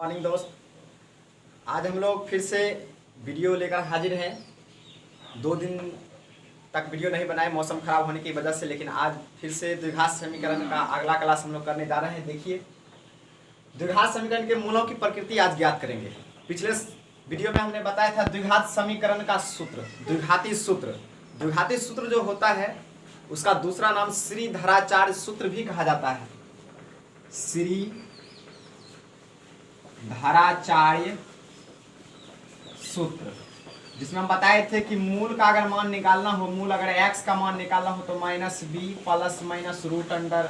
Morning दोस्त। आज हम लोग फिर से वीडियो लेकर हाजिर हैं। 2 दिन तक वीडियो नहीं बनाए मौसम खराब होने की वजह से, लेकिन आज फिर से द्विघात समीकरण का अगला क्लास हम लोग करने जा रहे हैं। देखिए, द्विघात समीकरण के मूलों की प्रकृति आज ज्ञात करेंगे। पिछले वीडियो में हमने बताया था द्विघात समीकरण का सूत्र, द्विघाती सूत्र जो होता है उसका दूसरा नाम श्रीधराचार्य सूत्र भी कहा जाता है। श्रीधराचार्य सूत्र, जिसमें हम बताए थे कि मूल का अगर मान निकालना हो, मूल अगर x का मान निकालना हो तो -b plus minus root under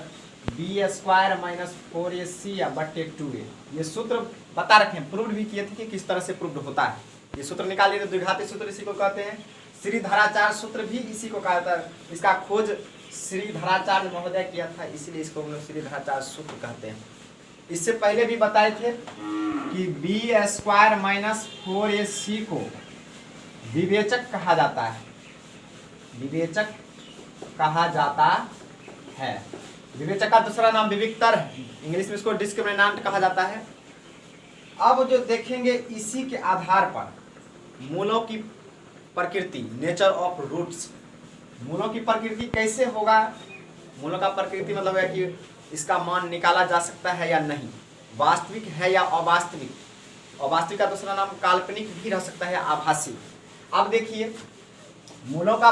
b square minus 4ac या बटे 2a। ये सूत्र बता रखे हैं, प्रूव भी किए थे कि किस तरह से प्रूव होता है। ये सूत्र निकालिए तो द्विघाती सूत्र इसी को कहते हैं। श्रीधराचार्य सूत्र भी इसी को कहा था। इसका खोज श्रीधराचार्य महोदय किया था, इसीलिए इसको हम लोग श्रीधराचार्य सूत्र कहते हैं। इससे पहले भी बताए थे कि b स्क्वायर माइनस 4ac को विवेचक कहा जाता है, विवेचक कहा जाता है। विवेचक का दूसरा नाम विविक्तर है, इंग्लिश में इसको डिस्क्रिमिनेंट कहा जाता है। अब जो देखेंगे इसी के आधार पर मूलों की प्रकृति, नेचर ऑफ रूट्स, मूलों की प्रकृति कैसे होगा। मूलों का प्रकृति मतलब है कि इसका मान निकाला जा सकता है या नहीं, वास्तविक है या अवास्तविक। अवास्तविक का दूसरा नाम काल्पनिक भी रह सकता है, आभासी। अब देखिए, मूलों का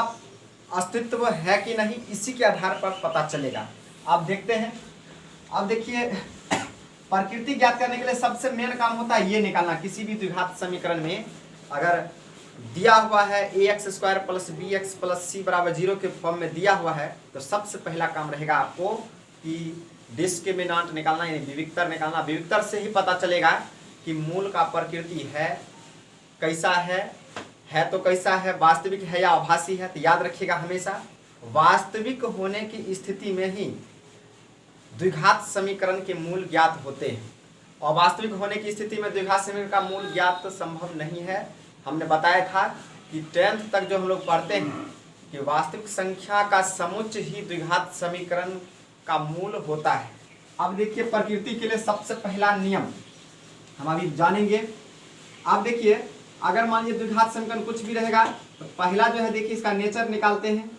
अस्तित्व है कि नहीं इसी के आधार पर पता चलेगा। अब देखते हैं। अब देखिए, प्रकृति ज्ञात करने के लिए सबसे मेन काम होता है ये निकालना। किसी भी द्विघात समीकरण में अगर दिया हुआ है ax square plus bx plus c बराबर 0 के फॉर्म में दिया हुआ है, तो सबसे पहला काम रहेगा आपको कि डिस्क्रिमिनेंट निकालना, यानी विविक्तर निकालना। विविक्तर से ही पता चलेगा कि मूल का प्रकृति है कैसा है तो कैसा है, वास्तविक है या आभासी है। तो याद रखिएगा, हमेशा वास्तविक होने की स्थिति में ही द्विघात समीकरण के मूल ज्ञात होते हैं। अवास्तविक होने की स्थिति में द्विघात समीकरण का मूल ज्ञात संभव नहीं है। हमने बताया था कि 10th तक जो हम लोग पढ़ते हैं कि वास्तविक संख्या का समुच्चय ही द्विघात समीकरण का मूल होता है। अब देखिए, प्रकृति के लिए सबसे पहला नियम हम अभी जानेंगे। अब देखिए, अगर मान लीजिए द्विघात समीकरण कुछ भी रहेगा तो पहला जो है, देखिए इसका नेचर निकालते हैं,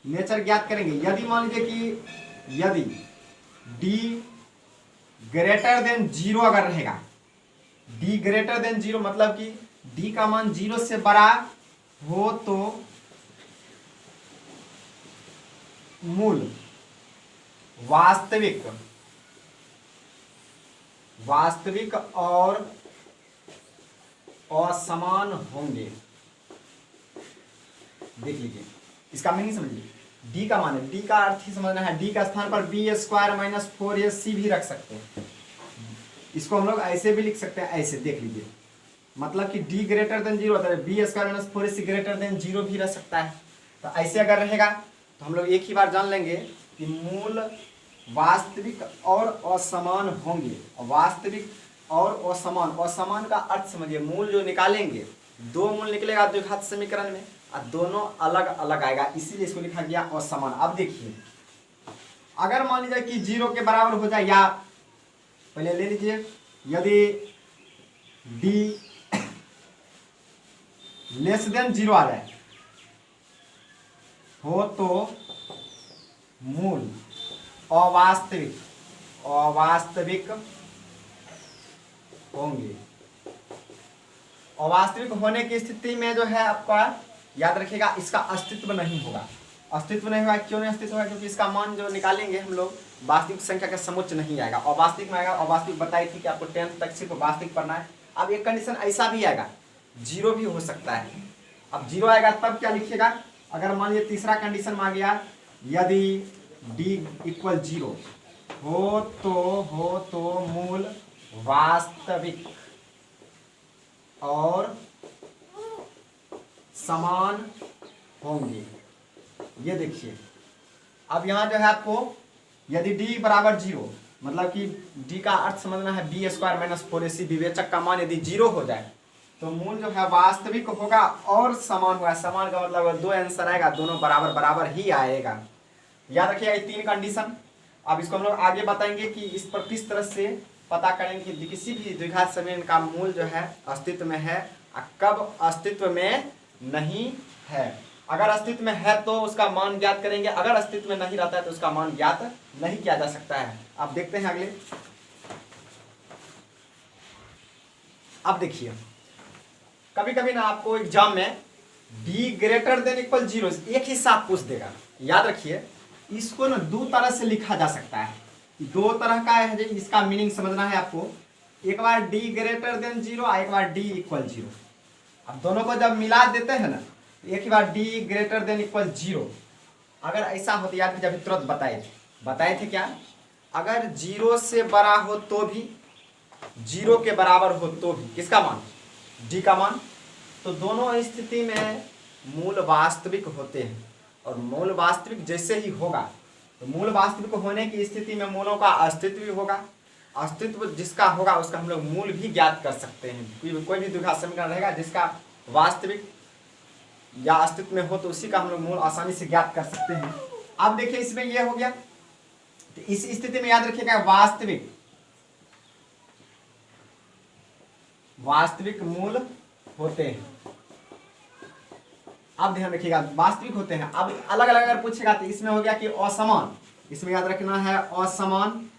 नेचर ज्ञात करेंगे। यदि मान लीजिए कि यदि d ग्रेटर देन 0 अगर रहेगा, d ग्रेटर देन 0 मतलब कि d का मान 0 से बड़ा हो तो मूल वास्तविक और असमान होंगे। देख लीजिए, इसका मीनिंग समझिए। d का मान है, d का अर्थ ही समझना है। d का स्थान पर b स्क्वायर माइनस 4ac भी रख सकते हैं। इसको हम लोग ऐसे भी लिख सकते हैं, ऐसे देख लीजिए, मतलब कि d ग्रेटर देन 0 होता है, b square minus 4ac greater than 0 भी रह सकता है। तो ऐसे अगर रहेगा तो हम लोग एक ही बार जान लेंगे कि मूल वास्तविक और असमान होंगे। वास्तविक और असमान, असमान का अर्थ समझिए, मूल जो निकालेंगे, 2 मूल निकलेगा द्विघात समीकरण में और दोनों अलग अलग आएगा, इसीलिए इसको लिखा गया असमान। अब देखिए, अगर मान लीजिए कि 0 के बराबर हो जाए, या पहले ले लीजिए, यदि d लेस देन 0 आ जाए हो तो मूल अवास्तविक होंगे। अवास्तविक होने की स्थिति में जो है आपका याद रखिएगा, इसका अस्तित्व नहीं होगा। अस्तित्व नहीं होगा, क्यों नहीं अस्तित्व होगा? क्योंकि इसका मान जो निकालेंगे हम लोग वास्तविक संख्या का समुच्चय नहीं आएगा, अवास्तविक में आएगा। अवास्तविक बताई थी कि आपको 10th तक सिर्फ वास्तविक पढ़ना है। अब एक कंडीशन ऐसा भी आएगा, 0 भी हो सकता है। अब 0 आएगा तब क्या लिखिएगा, अगर मान लीजिए तीसरा कंडीशन में आ गया, यदि d इक्वल 0 हो तो मूल वास्तविक और समान होंगे। ये देखिए, अब यहाँ जो है आपको यदि d बराबर 0 मतलब कि d का अर्थ समझना है b स्क्वायर माइनस 4ac, विवेचक का मान यदि 0 हो जाए तो मूल जो है वास्तविक होगा और समान होगा। समान का मतलब 2 आंसर आएगा, दोनों बराबर बराबर ही आएगा। याद रखिएगा ये 3 कंडीशन। अब इसको हम लोग आगे बताएंगे कि इस पर किस तरह से पता करेंगे कि किसी भी द्विघात समीकरण का मूल जो है अस्तित्व में है और कब अस्तित्व में नहीं है। अगर अस्तित्व में है तो उसका मान ज्ञात करेंगे, अगर अस्तित्व में नहीं रहता है तो उसका मान ज्ञात नहीं किया जा सकता है। आप देखते हैं अगले। अब देखिए कभी कभी ना आपको एग्जाम में d ग्रेटर देन इक्वल 0 एक ही साथ पूछ देगा। याद रखिए इसको ना दो तरह से लिखा जा सकता है, दो तरह का है, इसका मीनिंग समझना है आपको। एक बार d ग्रेटर देन 0 और एक बार d इक्वल 0। अब दोनों को जब मिला देते हैं ना एक ही बार d ग्रेटर देन इक्वल 0। अगर ऐसा हो तो याद कीजिए, अभी तुरंत बताए थे क्या, अगर 0 से बड़ा हो तो भी 0 के बराबर हो तो भी किसका मान, d का मान। तो दोनों स्थिति में मूल वास्तविक होते हैं और मूल वास्तविक जैसे ही होगा तो मूल वास्तविक होने की स्थिति में मूलों का अस्तित्व भी होगा। अस्तित्व जिसका होगा उसका हम लोग मूल भी ज्ञात कर सकते हैं। कोई भी द्विघात समीकरण रहेगा जिसका वास्तविक या अस्तित्व में हो तो उसी का हम लोग मूल आसानी से ज्ञात कर सकते हैं। अब देखिए इसमें यह हो गया, तो इस स्थिति में याद रखिएगा वास्तविक मूल होते हैं। अब ध्यान रखिएगा वास्तविक होते हैं। अब अलग अलग अगर पूछेगा तो इसमें हो गया कि असमान, इसमें याद रखना है असमान,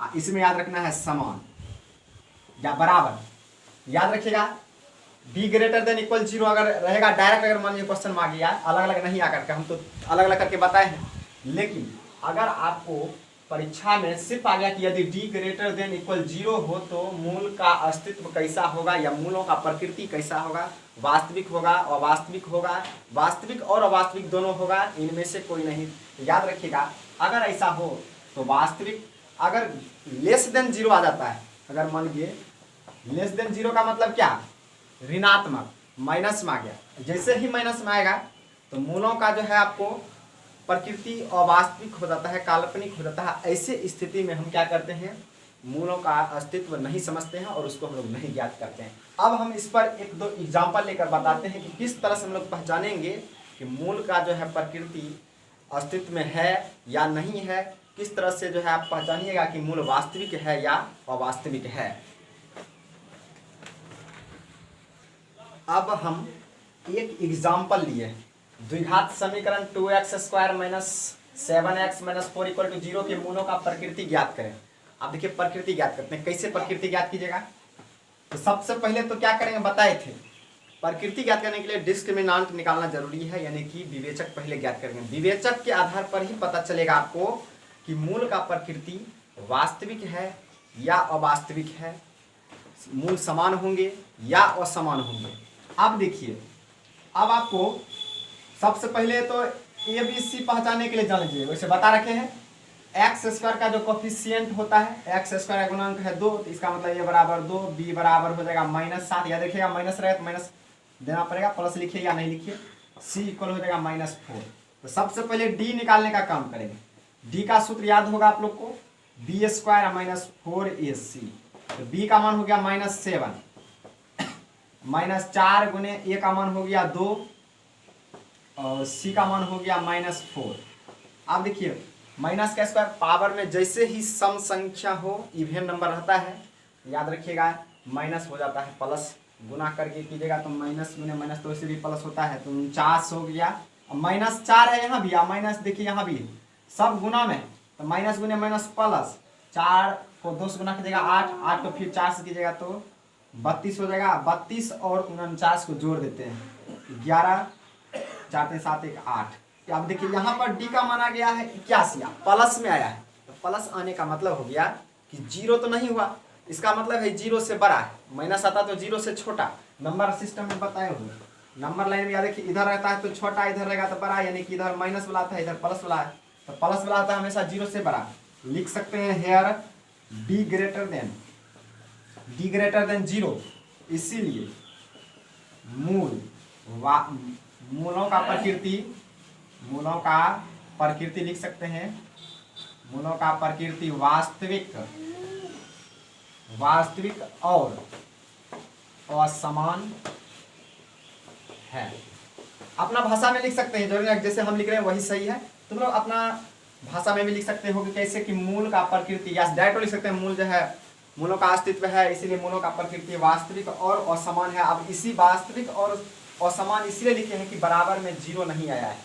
इसमें याद रखना है समान या बराबर। याद रखिएगा d ग्रेटर देन इक्वल 0 अगर रहेगा डायरेक्ट, अगर मान लीजिए क्वेश्चन में आ गया अलग अलग नहीं आकर के, हम तो अलग अलग करके बताए हैं, लेकिन अगर आपको परीक्षा में सिर्फ आ गया कि यदि d ग्रेटर देन इक्वल 0 हो तो मूल का अस्तित्व कैसा होगा या मूलों का प्रकृति कैसा होगा, वास्तविक होगा अवास्तविक होगा, वास्तविक और अवास्तविक दोनों होगा, इनमें से कोई नहीं। याद रखिएगा अगर ऐसा हो तो वास्तविक, अगर लेस देन 0 आ जाता है, अगर मान लीजिए लेस देन 0 का मतलब क्या, ऋणात्मक, माइनस में आ गया, जैसे ही माइनस में आएगा तो मूलों का जो है आपको प्रकृति अवास्तविक हो जाता है, काल्पनिक हो जाता है। ऐसे स्थिति में हम क्या करते हैं, मूलों का अस्तित्व नहीं समझते हैं और उसको हम लोग नहीं ज्ञात करते हैं। अब हम इस पर एक दो एग्जाम्पल लेकर बताते हैं कि किस तरह से हम लोग पहचानेंगे कि मूल का जो है प्रकृति अस्तित्व में है या नहीं है, किस तरह से जो है आप पहचानिएगा कि मूल वास्तविक है या अवास्तविक है। अब हम एक एग्जाम्पल लिए, द्विघात समीकरण 2x² minus 7x minus 4 equal to 0 के मूलों का प्रकृति ज्ञात करें। आप देखिए प्रकृति ज्ञात करते हैं, कैसे प्रकृति ज्ञात कीजिएगा। तो सबसे पहले तो क्या करेंगे बताए थे, प्रकृति ज्ञात करने के लिए डिस्क्रिमिनांट निकालना जरूरी है, यानी कि विवेचक पहले ज्ञात करेंगे। विवेचक के आधार पर ही पता चलेगा आपको कि मूल का प्रकृति वास्तविक है या अवास्तविक है, मूल समान होंगे या असमान होंगे। अब देखिए, अब आपको सबसे पहले तो ABC पहचानने के लिए जान लीजिए, वैसे बता रखे हैं x² का जो कोफिशिएंट होता है, x² गुणांक है 2, तो इसका मतलब a बराबर 2, b बराबर हो जाएगा -7। या देखिएगा माइनस रहे तो माइनस देना पड़ेगा, प्लस लिखिए या नहीं लिखिए, c इक्वल हो जाएगा -4। तो सबसे पहले d निकालने का काम करेंगे। d का सूत्र याद होगा आप लोग को, b² माइनस 4ac। तो b का मान हो गया -7, -4 गुने a का मान हो गया 2 और c का मान हो गया -4। आप देखिए माइनस का स्क्वायर पावर में जैसे ही सम संख्या हो, इवन नंबर रहता है, याद रखिएगा माइनस हो जाता है, प्लस गुना करके कीजिएगा तो माइनस गुने माइनस तो इससे भी प्लस होता है, तो 49 हो गया। -4 है यहाँ भी, माइनस देखिए यहाँ भी सब गुना में, तो माइनस गुने माइनस प्लस, 4 को 2 से गुना कीजिएगा 8, 8 को फिर 4 से कीजिएगा तो 32 हो जाएगा। 32 और 49 को जोड़ देते हैं, 11, 4 3 7 1 8। अब देखिए यहाँ पर d का मान आ गया है 81, प्लस में आया है, तो प्लस आने का मतलब हो गया कि 0 तो नहीं हुआ, इसका मतलब है 0 से बड़ा है, माइनस आता तो 0 से छोटा। नंबर सिस्टम में बताए हुए नंबर लाइन में याद देखिए, इधर रहता है तो छोटा, इधर रहेगा तो बड़ा, यानी कि इधर माइनस वाला आता है इधर प्लस वाला है, तो प्लस वाला आता है हमेशा 0 से बड़ा। लिख सकते हैं हेयर d ग्रेटर देन 0, इसीलिए मूलों का प्रकृति लिख सकते हैं, मूलों का प्रकृति वास्तविक और असमान है। अपना भाषा में लिख सकते हैं, जरूरी नहीं जैसे हम लिख रहे हैं वही सही है, तुम लोग अपना भाषा में भी लिख सकते हो कि कैसे कि मूल का प्रकृति, या डायरेक्ट लिख सकते हैं मूल जो है मूलों का अस्तित्व है, इसीलिए मूलों का प्रकृति वास्तविक और असमान है। अब इसी वास्तविक और असमान इसलिए लिखे हैं कि बराबर में जीरो नहीं आया है,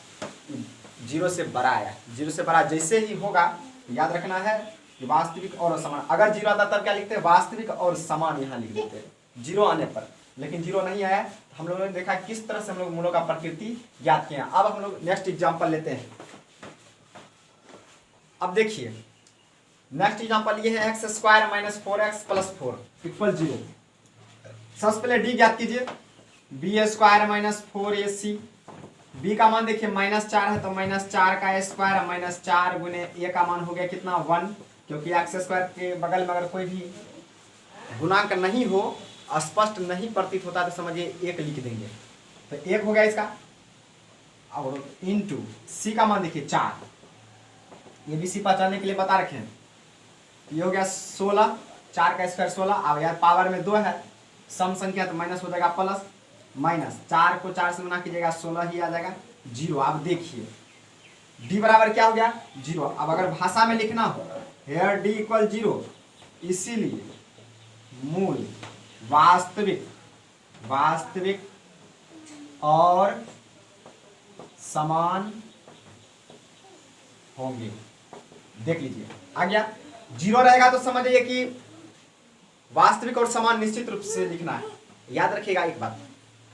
जीरो से बड़ा आया है। जीरो से बड़ा जैसे ही होगा याद रखना है कि वास्तविक और असमान। अगर जीरो आता तब क्या लिखते हैं, वास्तविक और समान यहाँ लिख देते हैं जीरो आने पर, लेकिन जीरो नहीं आया है। हम लोगों ने देखा किस तरह से हम लोग मूलों का प्रकृति ज्ञात किया। अब हम लोग नेक्स्ट एग्जाम्पल लेते हैं। अब देखिए नेक्स्ट एग्जांपल ये है x square minus 4x plus 4 equal 0। सबसे पहले डी ज्ञात कीजिए, B square minus 4ac। B का मान देखिए -4 है तो -4 का स्क्वायर माइनस 4 गुने ए का मान हो गया कितना 1, क्योंकि एक्स स्क्वायर के बगल में अगर कोई भी गुणांक नहीं हो, स्पष्ट नहीं प्रतीत होता तो समझिए 1 लिख देंगे, तो 1 हो गया इसका। और इनटू सी का मान देखिए 4, ये भी सी पहचानने के लिए बता रखे हैं। ये हो गया 16, 4 का स्क्वायर 16। अब यार पावर में 2 है, सम संख्या तो माइनस हो जाएगा प्लस, माइनस 4 को 4 से गुना कीजिएगा 16 ही आ जाएगा 0। आप देखिए d बराबर क्या हो गया 0। अब अगर भाषा में लिखना हो हेयर d इक्वल 0, इसीलिए मूल वास्तविक और समान होंगे। देख लीजिए आ गया। 0 रहेगा तो समझिए कि वास्तविक और समान निश्चित रूप से लिखना है। याद रखिएगा एक बात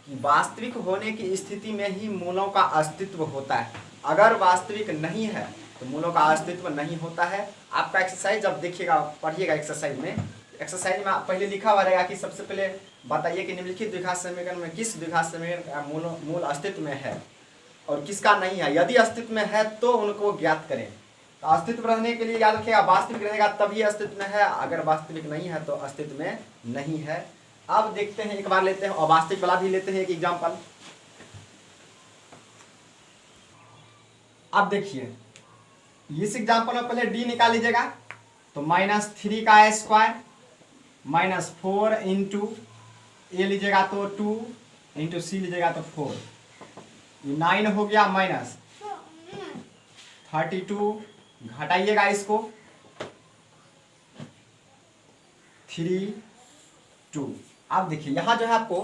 कि वास्तविक होने की स्थिति में ही मूलों का अस्तित्व होता है। अगर वास्तविक नहीं है तो मूलों का अस्तित्व नहीं होता है। आपका एक्सरसाइज जब देखिएगा पढ़िएगा एक्सरसाइज में आप पहले लिखा हुआ रहेगा कि सबसे पहले बताइए कि निम्नलिखित द्विघात समीकरण में किस द्विघात समीकरण का मूल अस्तित्व में है और किसका नहीं है। यदि अस्तित्व में है तो उनको ज्ञात करें। तो अस्तित्व रहने के लिए याद रखिएगा वास्तविक रहेगा तभी अस्तित्व में है, अगर वास्तविक नहीं है तो अस्तित्व में नहीं है। अब देखते हैं एक बार लेते हैं अवास्तविक वाला भी लेते हैं एक एग्जांपल। अब देखिए इस एग्जांपल में पहले डी निकाल लीजिएगा, तो -3 का स्क्वायर माइनस 4 इंटू ए लीजिएगा तो 2 इंटू सी लीजिएगा तो 4, ये 9 हो गया माइनस 32, घटाइएगा इसको 3 2। अब देखिए यहाँ जो है आपको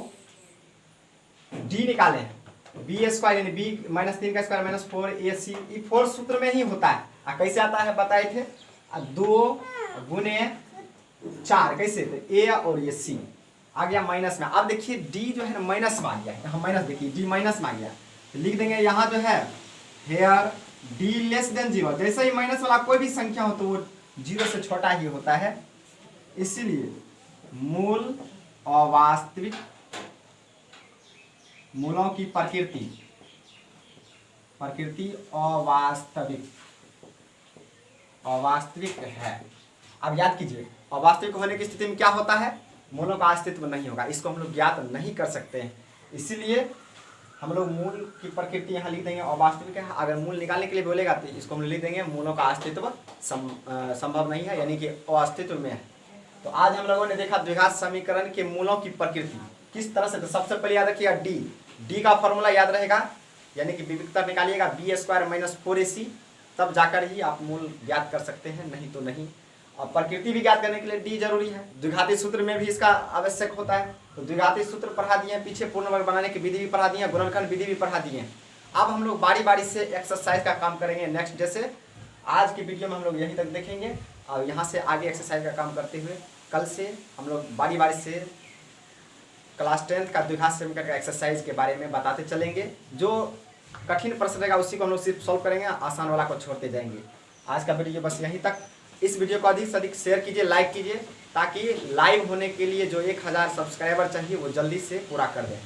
d निकाले हैं, बी स्क्वायर यानी बी -3 का स्क्वायर माइनस 4ac, ये 4 सूत्र में ही होता है। कैसे आता है बताए थे, 2 गुने 4 कैसे, तो ए और ये सी आ गया माइनस में। अब देखिए d जो है ना माइनस में आ गया, यहाँ माइनस देखिए d माइनस में आ गया, तो लिख देंगे यहाँ जो है हेयर d लेस देन 0। जैसे ही माइनस वाला कोई भी संख्या हो तो वो 0 से छोटा ही होता है, इसीलिए मूल अवास्तविक मूलों की प्रकृति अवास्तविक है। अब याद कीजिए अवास्तविक होने की स्थिति में क्या होता है, मूलों का अस्तित्व नहीं होगा, इसको हम लोग ज्ञात नहीं कर सकते हैं। इसीलिए हम लोग मूल की प्रकृति यहाँ लिख देंगे अवास्तविक है। अगर मूल निकालने के लिए बोलेगा तो इसको हम लिख देंगे मूलों का अस्तित्व संभव नहीं है, यानी कि अस्तित्व में है। तो आज हम लोगों ने देखा द्विघात समीकरण के मूलों की प्रकृति किस तरह से। तो सबसे पहले याद रखिएगा डी का फॉर्मूला याद रहेगा, यानी कि विविधता निकालिएगा बी स्क्वायर माइनस 4ac, तब जाकर ही आप मूल ज्ञात कर सकते हैं, नहीं तो नहीं। और प्रकृति भी ज्ञात करने के लिए डी जरूरी है। द्विघाती सूत्र में भी इसका आवश्यक होता है, तो द्विघाती सूत्र पढ़ा दिए हैं, पीछे पूर्ण वर्ग बनाने की विधि भी पढ़ा दी है, गुणनखंड विधि भी पढ़ा दिए हैं। अब हम लोग बारी बारी से एक्सरसाइज का काम करेंगे नेक्स्ट डे से। आज की वीडियो में हम लोग यहीं तक देखेंगे और यहाँ से आगे एक्सरसाइज का काम करते हुए कल से हम लोग बारी बारी से क्लास 10th का द्विघात समीकरण का एक्सरसाइज के बारे में बताते चलेंगे। जो कठिन प्रश्न रहेगा उसी को हम लोग सिर्फ सॉल्व करेंगे, आसान वाला को छोड़ते जाएंगे। आज का वीडियो बस यहीं तक। इस वीडियो को अधिक से अधिक शेयर कीजिए, लाइक कीजिए, ताकि लाइव होने के लिए जो 1000 सब्सक्राइबर चाहिए वो जल्दी से पूरा कर दें।